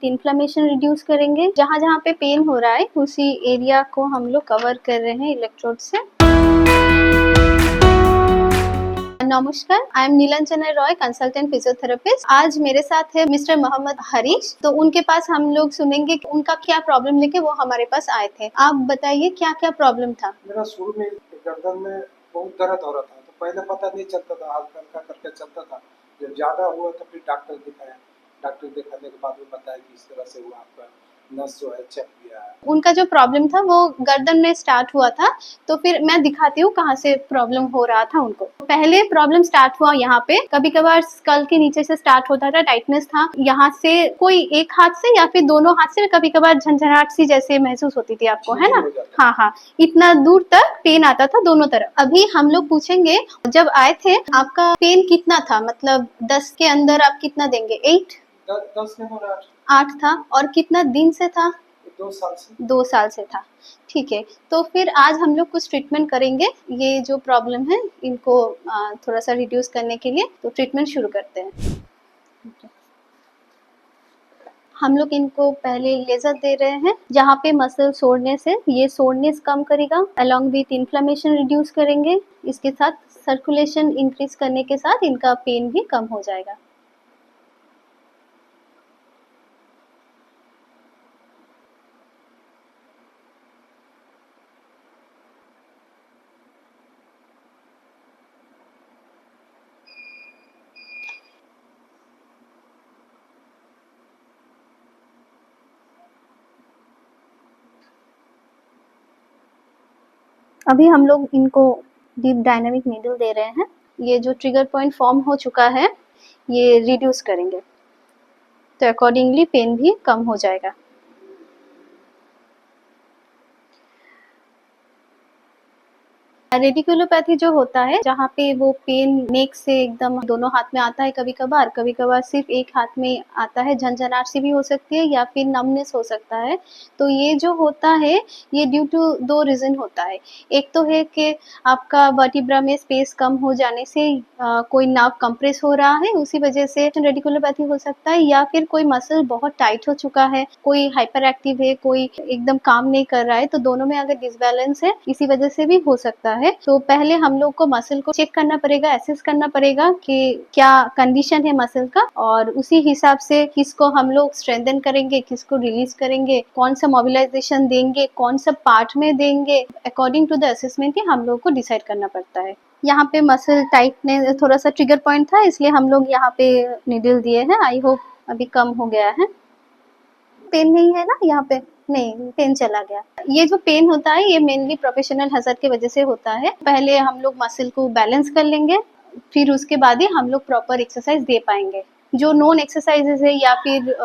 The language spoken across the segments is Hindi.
इन्फ्लेमेशन रिड्यूस करेंगे। जहाँ जहाँ पे पेन हो रहा है उसी एरिया को हम लोग कवर कर रहे हैं इलेक्ट्रोड से। नमस्कार, I am Nilanjana Roy, consultant physiotherapist. आज मेरे साथ है मिस्टर मोहम्मद हरीश। तो उनके पास हम लोग सुनेंगे कि उनका क्या प्रॉब्लम लेके वो हमारे पास आए थे। आप बताइए क्या क्या प्रॉब्लम था। मेरा शुरू में गर्दन में बहुत दर्द हो रहा था, तो पहले पता नहीं चलता था, हल्का हल्का करके चलता था। जब ज्यादा हुआ तो फिर डॉक्टर दिखाया। डॉक्टर दिखाने के बाद वो बताया कि इस तरह से हुआ, आपका नस जो है चेक किया है। उनका जो प्रॉब्लम था वो गर्दन में स्टार्ट हुआ था। तो फिर मैं दिखाती हूँ कहाँ से प्रॉब्लम हो रहा था उनको। पहले प्रॉब्लम स्टार्ट हुआ यहाँ पे, कभी कभार स्कल के नीचे से स्टार्ट होता था, टाइटनेस था यहाँ से, कोई एक हाथ से या फिर दोनों हाथ से, कभी कभार झंझनाहट सी जैसे महसूस होती थी आपको, है ना। हाँ हाँ, इतना दूर तक पेन आता था दोनों तरफ। अभी हम लोग पूछेंगे, जब आए थे आपका पेन कितना था, मतलब 10 के अंदर आप कितना देंगे? 8? 10 में हो 8 था। और कितना दिन से था? 2 साल से। 2 साल से था। ठीक है, तो फिर आज हम लोग कुछ ट्रीटमेंट करेंगे ये जो प्रॉब्लम है इनको थोड़ा सा रिड्यूस करने के लिए। तो ट्रीटमेंट शुरू करते हैं। हम लोग इनको पहले लेजर दे रहे हैं, जहाँ पे मसल सोड़ने से ये सोड़नेस कम करेगा, अलॉन्ग विथ इन्फ्लेमेशन रिड्यूस करेंगे। इसके साथ सर्कुलेशन इंक्रीज करने के साथ इनका पेन भी कम हो जाएगा। अभी हम लोग इनको डीप डायनामिक नीडल दे रहे हैं। ये जो ट्रिगर पॉइंट फॉर्म हो चुका है ये रिड्यूस करेंगे, तो अकॉर्डिंगली पेन भी कम हो जाएगा। रेडिकुलोपैथी जो होता है, जहाँ पे वो पेन नेक से एकदम दोनों हाथ में आता है, कभी कभार सिर्फ एक हाथ में आता है, झंझनाहट सी भी हो सकती है या फिर नमनेस हो सकता है। तो ये जो होता है ये ड्यू टू 2 रीजन होता है। एक तो है कि आपका वर्टिब्रा में स्पेस कम हो जाने से कोई नर्व कंप्रेस हो रहा है, उसी वजह से रेडिकुलोपैथी हो सकता है, या फिर कोई मसल बहुत टाइट हो चुका है, कोई हाइपर एक्टिव है, कोई एकदम काम नहीं कर रहा है। तो दोनों में अगर डिसबैलेंस है इसी वजह से भी हो सकता है। तो पहले हम लोग को मसल को चेक करना पड़ेगा, एसेस करना पड़ेगा कि क्या कंडीशन है मसल का, और उसी हिसाब से किसको हम लोग स्ट्रेंथन करेंगे, किसको रिलीज करेंगे, कौन सा मोबिलाइजेशन देंगे, कौन सा पार्ट में देंगे, अकॉर्डिंग टू द असेसमेंट ही हम लोग को डिसाइड करना पड़ता है। यहाँ पे मसल टाइटनेस थोड़ा सा ट्रिगर पॉइंट था, इसलिए हम लोग यहाँ पे नीडल दिए हैं। आई होप अभी कम हो गया है। पेन नहीं है ना यहाँ पे? नहीं, पेन चला गया। ये जो पेन होता है ये मेनली प्रोफेशनल हैजर्ड की वजह से होता है। पहले हम लोग मसल को बैलेंस कर लेंगे, फिर उसके बाद ही हम लोग प्रॉपर एक्सरसाइज दे पाएंगे। जो नॉन एक्सरसाइजेज है या फिर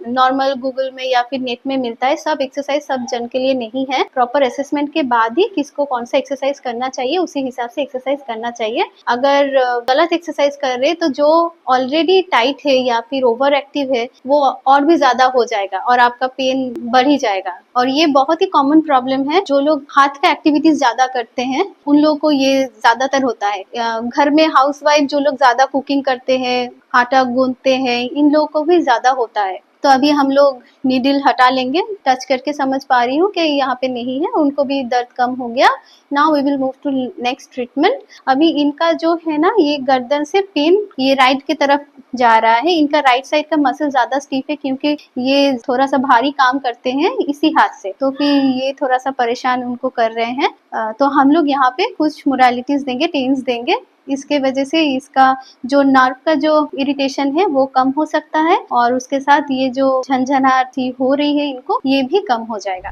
नॉर्मल गूगल में या फिर नेट में मिलता है, सब एक्सरसाइज सब जन के लिए नहीं है। प्रॉपर असेसमेंट के बाद ही किसको कौन सा एक्सरसाइज करना चाहिए उसी हिसाब से एक्सरसाइज करना चाहिए। अगर गलत एक्सरसाइज कर रहे तो जो ऑलरेडी टाइट है या फिर ओवर एक्टिव है वो और भी ज्यादा हो जाएगा और आपका पेन बढ़ ही जाएगा। और ये बहुत ही कॉमन प्रॉब्लम है। जो लोग हाथ का एक्टिविटीज ज्यादा करते हैं उन लोगों को ये ज्यादातर होता है। घर में हाउसवाइफ जो लोग ज्यादा कुकिंग करते हैं, आटा गूंथते हैं, इन लोगों को भी ज्यादा होता है। तो अभी हम लोग नीडल हटा लेंगे। टच करके समझ पा रही हूँ कि यहाँ पे नहीं है, उनको भी दर्द कम हो गया। Now we will move to next treatment. अभी इनका जो है ना ये गर्दन से पेन ये राइट की तरफ जा रहा है। इनका राइट साइड का मसल ज्यादा स्टीफ है क्योंकि ये थोड़ा सा भारी काम करते हैं इसी हाथ से, तो फिर ये थोड़ा सा परेशान उनको कर रहे हैं। तो हम लोग यहाँ पे कुछ मोडालिटीज देंगे, टेंस देंगे। इसके वजह से इसका जो नर्व का जो इरिटेशन है वो कम हो सकता है और उसके साथ ये जो झंझनाहट हो रही है इनको ये भी कम हो जाएगा।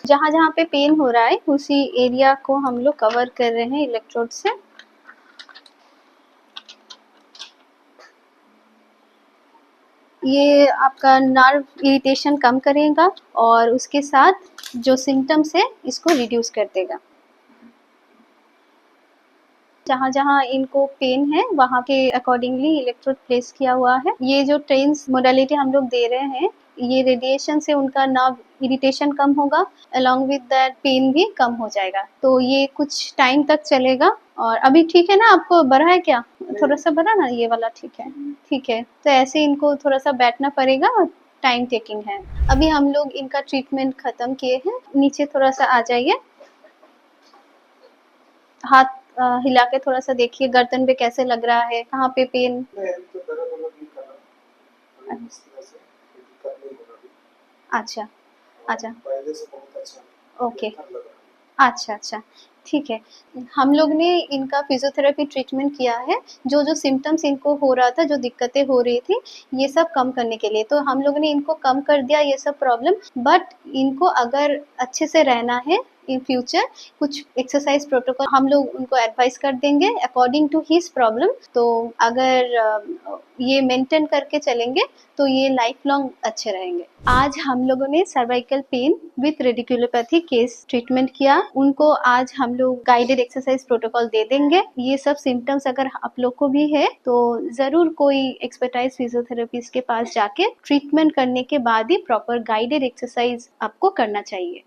जहाँ जहाँ पे पेन हो रहा है उसी एरिया को हम लोग कवर कर रहे हैं इलेक्ट्रोड से। ये आपका नर्व इरिटेशन कम करेगा और उसके साथ जो सिम्टम्स है इसको रिड्यूस कर देगा। जहाँ जहाँ इनको पेन है वहाँ के अकॉर्डिंगली इलेक्ट्रोड प्लेस किया हुआ है। ये जो ट्रेंस मोडालिटी हम लोग दे रहे हैं ये रेडिएशन से उनका नर्व इरिटेशन कम होगा, अलॉन्ग विद दैट पेन भी कम हो जाएगा। तो ये कुछ टाइम तक चलेगा। और अभी ठीक है ना, आपको बढ़ा है क्या? थोड़ा सा बढ़ा ना, ये वाला ठीक है, ठीक है। तो ऐसे इनको थोड़ा सा बैठना पड़ेगा, टाइम टेकिंग है। अभी हम लोग इनका ट्रीटमेंट खत्म किए हैं। नीचे थोड़ा सा आ जाइए, हाथ हिला के थोड़ा सा देखिए गर्दन पे कैसे लग रहा है, कहाँ पे पेन? नहीं, अभी तो दर्द वर्द नहीं कर रहा, अभी इस तरह से कोई दिक्कत नहीं हो रहा अभी। अच्छा, और अच्छा, पहले से बहुत अच्छा ओके, बेहतर लग रहा है। अच्छा, अच्छा, ठीक है। हम लोग ने इनका फिज़ियोथेरेपी ट्रीटमेंट किया है, जो-जो सिम्पटम्स इनको हो रहा था, जो दिक्कतें हो रही थी, ये सब कम करने के लिए। तो हम लोगों ने इनको कम कर दिया ये सब प्रॉब्लम, बट इनको अगर अच्छे से रहना है इन फ्यूचर, कुछ एक्सरसाइज़ प्रोटोकॉल हम लोग उनको एडवाइस कर देंगे अकॉर्डिंग टू हिज़ प्रॉब्लम। तो अगर ये मेंटेन करके चलेंगे, तो ये लाइफ लॉन्ग अच्छे रहेंगे। आज हम लोगों ने cervical pain with radiculopathy case treatment किया। उनको आज हम लोग गाइडेड एक्सरसाइज प्रोटोकॉल दे देंगे। ये सब सिम्टम्स अगर आप लोग को भी है तो जरूर कोई एक्सपर्टाइज फिजियोथेरेपिस्ट के पास जाके ट्रीटमेंट करने के बाद ही प्रॉपर गाइडेड एक्सरसाइज आपको करना चाहिए।